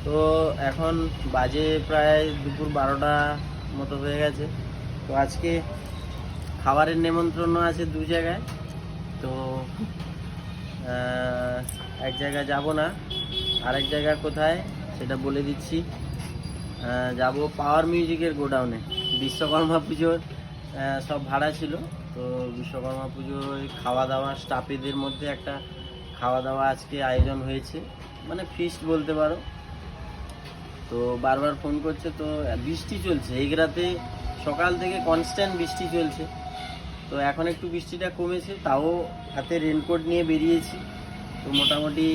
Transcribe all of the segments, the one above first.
তো এখন বাজে প্রায় দুপুর 12টা মতো হয়ে গেছে। তো আজকে খাবারের নেমন্ত্রণ আছে 2 জায়গায়। তো এক জায়গায় যাব না, আরেক জায়গা কোথায় সেটা বলে দিচ্ছি। যাব পাওয়ার মিউজিকের গোডাউনে। বিশ্বকর্মা পুজোর সব ভাড়া ছিল। তো বিশ্বকর্মা পুজোয় খাওয়া দাওয়া স্টাফেদের মধ্যে একটা খাওয়া দাওয়া আজকে আয়োজন হয়েছে, মানে ফিস্ট বলতে পারো। তো বারবার ফোন করছে, তো বৃষ্টি চলছে এগরাতে, সকাল থেকে কনস্ট্যান্ট বৃষ্টি চলছে। তো এখন একটু বৃষ্টিটা কমেছে, তাও হাতে রেনকোট নিয়ে বেরিয়েছি। তো মোটামুটি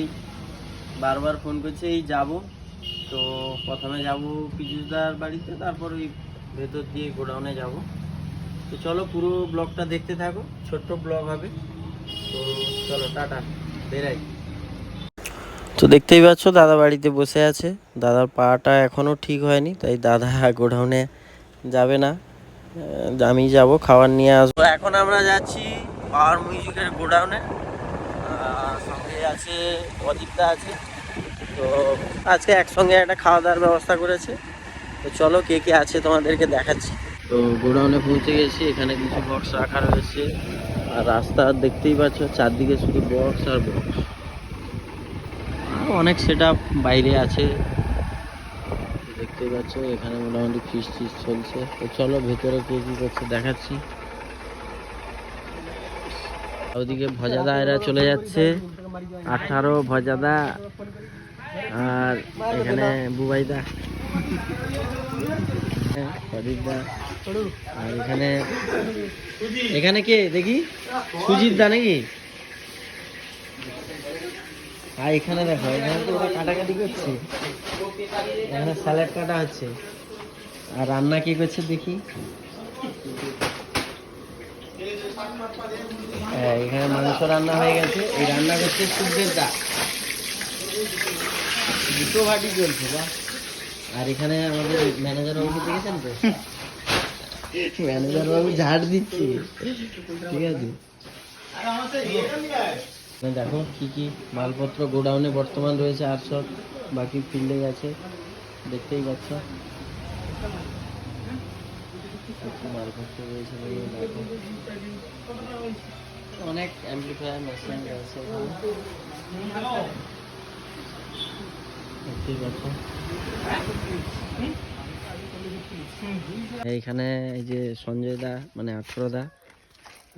বারবার ফোন করছে, এই যাব। তো প্রথমে যাব পিজুদার বাড়িতে, তারপর ওই ভেতর দিয়ে গোডাউনে যাব। তো চলো পুরো ব্লগটা দেখতে থাকো, ছোট্ট ব্লগ হবে। তো চলো টাটা, বেরাই। তো দেখতেই পাচ্ছ দাদা বাড়িতে বসে আছে। দাদার পাটা এখনও ঠিক হয়নি, তাই দাদা গোডাউনে যাবে না, আমি যাব, খাবার নিয়ে আসবো। এখন আমরা যাচ্ছি পাওয়ার মিউজিকের গোডাউনে। সঙ্গে আছে অজিতদা আছে। তো আজকে একসঙ্গে একটা খাওয়া দাওয়ার ব্যবস্থা করেছে। তো চলো কে কে আছে তোমাদেরকে দেখাচ্ছি। তো গোডাউনে পৌঁছে গেছি, এখানে কিছু বক্স রাখা রয়েছে। আর রাস্তা দেখতেই পাচ্ছ, চারদিকে শুধু বক্স আর বক্স। অনেক সেট বাইরে আছে, দেখতেই পাচ্ছ। এখানে মোটামুটি ফিস্ট চলছে। তো চলো ভেতরে কে কি করছে দেখাচ্ছি। ওদিকে ভজাদা এরা চলে যাচ্ছে, 18 ভজাদা, আর এখানে বুবাইদা, প্রদীপদা, আর এখানে এখানে কে দেখি, সুজিত দা নাকি? আর এখানে দেখো, এখানে তো ওরা কাটাকাটি করছে, এখানে স্যালাড কাটা হচ্ছে। আর রান্না কি করছে দেখি। হ্যাঁ, এখানে মাংস রান্না হয়ে গেছে। এই রান্না করছে সুখদেব দা, দুটো ভাটি চলছে বা। আর এখানে আমাদের ম্যানেজার বাবু দেখেছেন তো, ম্যানেজার বাবু ঝাড় দিচ্ছে, ঠিক আছে। দেখো কি কি মালপত্র গোডাউনে বর্তমান রয়েছে, আর সব বাকি ফিল্ডে গেছে, দেখতেই পাচ্ছ মালপত্র রয়েছে। দেখো অনেক অ্যাম্পলিফায়ার মেশিন রয়েছে, দেখতেই পাচ্ছ। এইখানে এই যে সঞ্জয় দা, মানে 18 দা।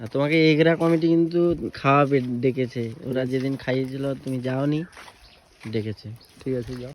আর তোমাকে এগরা কমিটি কিন্তু খাওয়াবে, ডেকেছে। ওরা যেদিন খাইয়েছিল তুমি যাওনি, ডেকেছে। ঠিক আছে, যাও।